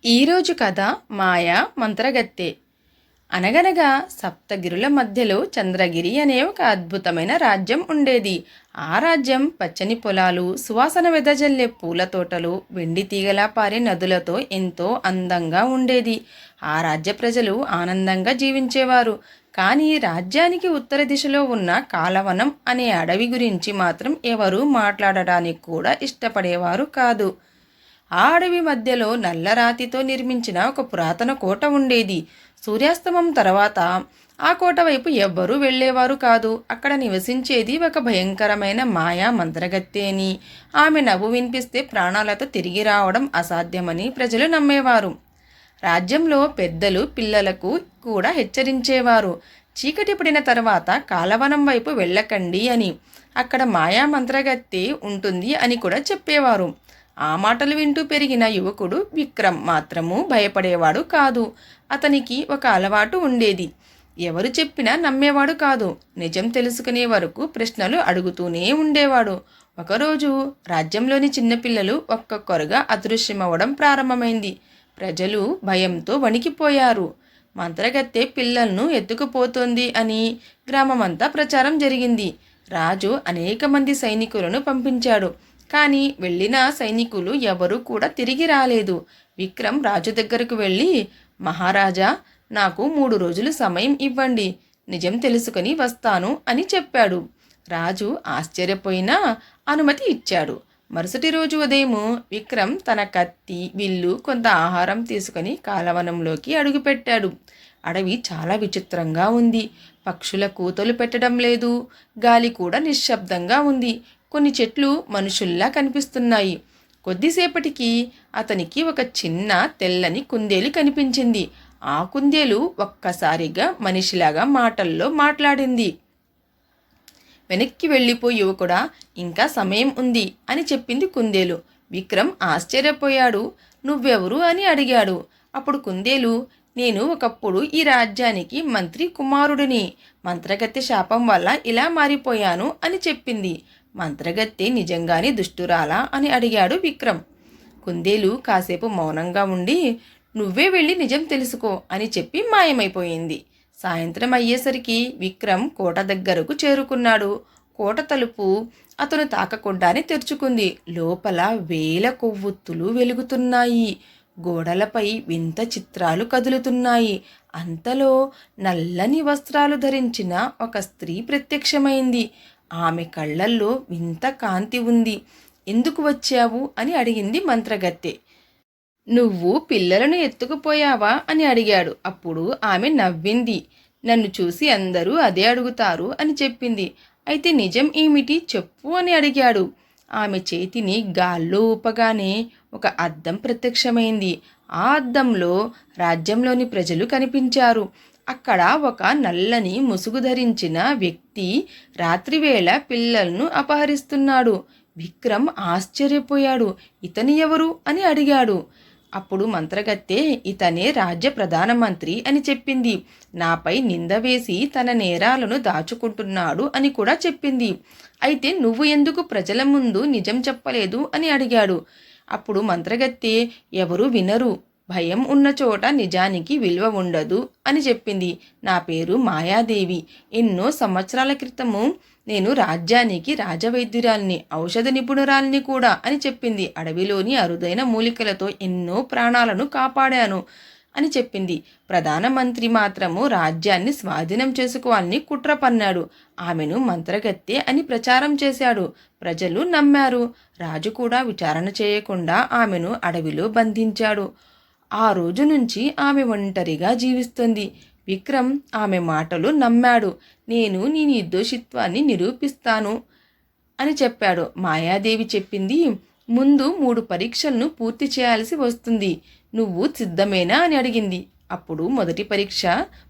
ఈరోజు కథ మాయ మంత్రగత్తె. అనగనగా సప్తగిరుల మధ్యలో చంద్రగిరి అనే ఒక అద్భుతమైన రాజ్యం ఉండేది. ఆ రాజ్యం పచ్చని పొలాలు, సువాసన వెదజల్లే పూల తోటలు, వెండి తీగలా పారే నదులతో ఎంతో అందంగా ఉండేది. ఆ రాజ్య ప్రజలు ఆనందంగా జీవించేవారు. కానీ రాజ్యానికి ఉత్తర దిశలో ఉన్న కాలవనం అనే అడవి గురించి మాత్రం ఎవరూ మాట్లాడటానికి కూడా ఇష్టపడేవారు కాదు. ఆ అడవి మధ్యలో నల్లరాతితో నిర్మించిన ఒక పురాతన కోట ఉండేది. సూర్యాస్తమం తర్వాత ఆ కోట వైపు ఎవ్వరూ వెళ్ళేవారు కాదు. అక్కడ నివసించేది ఒక భయంకరమైన మాయా మంత్రగత్తె అని, ఆమె నవ్వు వినిపిస్తే ప్రాణాలతో తిరిగి రావడం అసాధ్యమని ప్రజలు నమ్మేవారు. రాజ్యంలో పెద్దలు పిల్లలకు కూడా హెచ్చరించేవారు, చీకటి పడిన తర్వాత కాలవనం వైపు వెళ్ళకండి అని. అక్కడ మాయా మంత్రగత్తె ఉంటుంది అని కూడా చెప్పేవారు. ఆ మాటలు వింటూ పెరిగిన యువకుడు విక్రమ్ మాత్రము భయపడేవాడు కాదు. అతనికి ఒక అలవాటు ఉండేది. ఎవరు చెప్పినా నమ్మేవాడు కాదు. నిజం తెలుసుకునే వరకు ప్రశ్నలు అడుగుతూనే ఉండేవాడు. ఒకరోజు రాజ్యంలోని చిన్నపిల్లలు ఒక్కొక్కరుగా అదృశ్యమవ్వడం ప్రారంభమైంది. ప్రజలు భయంతో వణికిపోయారు. మంత్రగత్తె పిల్లలను ఎత్తుకుపోతోంది అని గ్రామమంతా ప్రచారం జరిగింది. రాజు అనేక మంది సైనికులను పంపించాడు. కానీ వెళ్ళిన సైనికులు ఎవరూ కూడా తిరిగి రాలేదు. విక్రమ్ రాజు దగ్గరకు వెళ్ళి, మహారాజా, నాకు 3 రోజులు సమయం ఇవ్వండి, నిజం తెలుసుకొని వస్తాను అని చెప్పాడు. రాజు ఆశ్చర్యపోయినా అనుమతి ఇచ్చాడు. మరుసటి రోజు ఉదయం విక్రమ్ తన కత్తి, విల్లు, కొంత ఆహారం తీసుకుని కాలవనంలోకి అడుగుపెట్టాడు. అడవి చాలా విచిత్రంగా ఉంది. పక్షుల కూతలు పెట్టడం లేదు. గాలి కూడా నిశ్శబ్దంగా ఉంది. కొన్ని చెట్లు మనుషుల్లా కనిపిస్తున్నాయి. కొద్దిసేపటికి అతనికి ఒక చిన్న తెల్లని కుందేలు కనిపించింది. ఆ కుందేలు ఒక్కసారిగా మనిషిలాగా మాటల్లో మాట్లాడింది. వెనక్కి వెళ్ళిపో యువకుడా, ఇంకా సమయం ఉంది అని చెప్పింది కుందేలు. విక్రమ్ ఆశ్చర్యపోయాడు. నువ్వెవరు అని అడిగాడు. అప్పుడు కుందేలు, నేను ఒకప్పుడు ఈ రాజ్యానికి మంత్రి కుమారుడిని. మంత్రగత్తె శాపం వల్ల ఇలా మారిపోయాను అని చెప్పింది. మంత్రగత్తె నిజంగానే దుష్టురాలా అని అడిగాడు విక్రమ్. కుందేలు కాసేపు మౌనంగా ఉండి, నువ్వే వెళ్ళి నిజం తెలుసుకో అని చెప్పి మాయమైపోయింది. సాయంత్రం అయ్యేసరికి విక్రమ్ కోట దగ్గరకు చేరుకున్నాడు. కోట తలుపు అతను తాకకుండానే తెరుచుకుంది. లోపల వేల కొవ్వొత్తులు వెలుగుతున్నాయి. గోడలపై వింత చిత్రాలు కదులుతున్నాయి. అంతలో నల్లని వస్త్రాలు ధరించిన ఒక స్త్రీ ప్రత్యక్షమైంది. ఆమె కళ్ళల్లో వింత కాంతి ఉంది. ఎందుకు వచ్చావు అని అడిగింది మంత్రగత్తె. నువ్వు పిల్లలను ఎత్తుకుపోయావా అని అడిగాడు. అప్పుడు ఆమె నవ్వింది. నన్ను చూసి అందరూ అదే అడుగుతారు అని చెప్పింది. అయితే నిజం ఏమిటి చెప్పు అని అడిగాడు. ఆమె చేతిని గాల్లో ఊపగానే ఒక అద్దం ప్రత్యక్షమైంది. ఆ అద్దంలో రాజ్యంలోని ప్రజలు కనిపించారు. అక్కడ ఒక నల్లని ముసుగు ధరించిన వ్యక్తి రాత్రివేళ పిల్లలను అపహరిస్తున్నాడు. విక్రమ్ ఆశ్చర్యపోయాడు. ఇతని ఎవరు అని అడిగాడు. అప్పుడు మంత్రగత్తె ఇతనే రాజ్య ప్రధానమంత్రి అని చెప్పింది. నాపై నింద వేసి తన నేరాలను దాచుకుంటున్నాడు అని కూడా చెప్పింది. అయితే నువ్వు ఎందుకు ప్రజల ముందు నిజం చెప్పలేదు అని అడిగాడు. అప్పుడు మంత్రగత్తె ఎవరు వినరు, భయం ఉన్న చోట నిజానికి విలువ ఉండదు అని చెప్పింది. నా పేరు మాయాదేవి. ఎన్నో సంవత్సరాల క్రితము నేను రాజ్యానికి రాజవైద్యురాల్ని, ఔషధ నిపుణురాల్ని కూడా అని చెప్పింది. అడవిలోని అరుదైన మూలికలతో ఎన్నో ప్రాణాలను కాపాడాను అని చెప్పింది. ప్రధానమంత్రి మాత్రము రాజ్యాన్ని స్వాధీనం చేసుకోవాలని కుట్ర పన్నాడు. ఆమెను మంత్రగత్తె అని ప్రచారం చేశాడు. ప్రజలు నమ్మారు. రాజు కూడా విచారణ చేయకుండా ఆమెను అడవిలో బంధించాడు. ఆ రోజు నుంచి ఆమె ఒంటరిగా జీవిస్తుంది. విక్రమ్ ఆమె మాటలు నమ్మాడు. నేను నీ నిర్దోషిత్వాన్ని నిరూపిస్తాను అని చెప్పాడు. మాయాదేవి చెప్పింది, ముందు 3 పరీక్షలను పూర్తి చేయాల్సి వస్తుంది. నువ్వు సిద్ధమేనా అని అడిగింది. అప్పుడు మొదటి పరీక్ష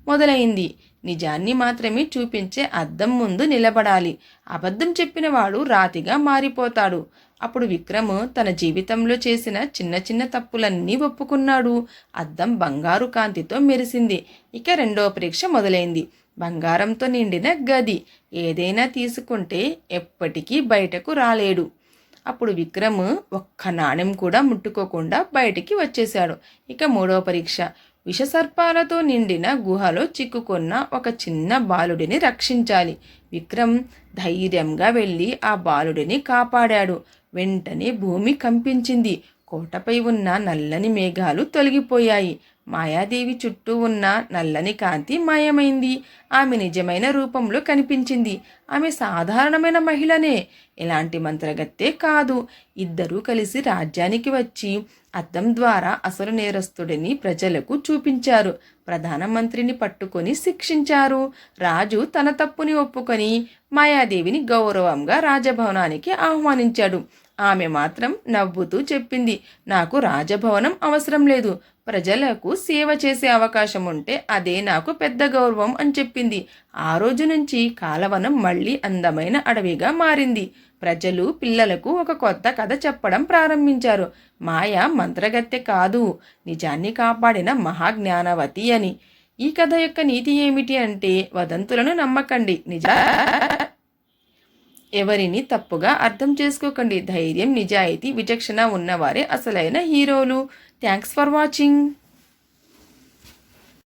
మొదలైంది. నిజాన్ని మాత్రమే చూపించే అద్దం ముందు నిలబడాలి. అబద్ధం చెప్పినవాడు రాతిగా మారిపోతాడు. అప్పుడు విక్రమ్ తన జీవితంలో చేసిన చిన్న చిన్న తప్పులన్నీ ఒప్పుకున్నాడు. అద్దం బంగారు కాంతితో మెరిసింది. ఇక 2వ పరీక్ష మొదలైంది. బంగారంతో నిండిన గది. ఏదైనా తీసుకుంటే ఎప్పటికీ బయటకు రాలేడు. అప్పుడు విక్రమ్ ఒక్క నాణెం కూడా ముట్టుకోకుండా బయటికి వచ్చేశాడు. ఇక మూడవ పరీక్ష. విషసర్పాలతో నిండిన గుహలో చిక్కుకున్న ఒక చిన్న బాలుడిని రక్షించాలి. విక్రమ్ ధైర్యంగా వెళ్ళి ఆ బాలుడిని కాపాడాడు. వెంటనే భూమి కంపించింది. కోటపై ఉన్న నల్లని మేఘాలు తొలగిపోయాయి. మాయాదేవి చుట్టూ ఉన్న నల్లని కాంతి మాయమైంది. ఆమె నిజమైన రూపంలో కనిపించింది. ఆమె సాధారణమైన మహిళనే, ఎలాంటి మంత్రగత్తె కాదు. ఇద్దరూ కలిసి రాజ్యానికి వచ్చి అద్దం ద్వారా అసలు నేరస్తుడిని ప్రజలకు చూపించారు. ప్రధానమంత్రిని పట్టుకొని శిక్షించారు. రాజు తన తప్పుని ఒప్పుకొని మాయాదేవిని గౌరవంగా రాజభవనానికి ఆహ్వానించాడు. ఆమె మాత్రం నవ్వుతూ చెప్పింది, నాకు రాజభవనం అవసరం లేదు. ప్రజలకు సేవ చేసే అవకాశం ఉంటే అదే నాకు పెద్ద గౌరవం అని చెప్పింది. ఆ రోజు నుంచి కాలవనం మళ్ళీ అందమైన అడవిగా మారింది. ప్రజలు పిల్లలకు ఒక కొత్త కథ చెప్పడం ప్రారంభించారు. మాయ మంత్రగత్తె కాదు, నిజాన్ని కాపాడిన మహాజ్ఞానవతి అని. ఈ కథ యొక్క నీతి ఏమిటి అంటే, వదంతులను నమ్మకండి, ఎవరిని తప్పుగా అర్థం చేసుకోకండి. ధైర్యం, నిజాయితీ, విచక్షణ ఉన్నవారే అసలైన హీరోలు. Thanks for watching.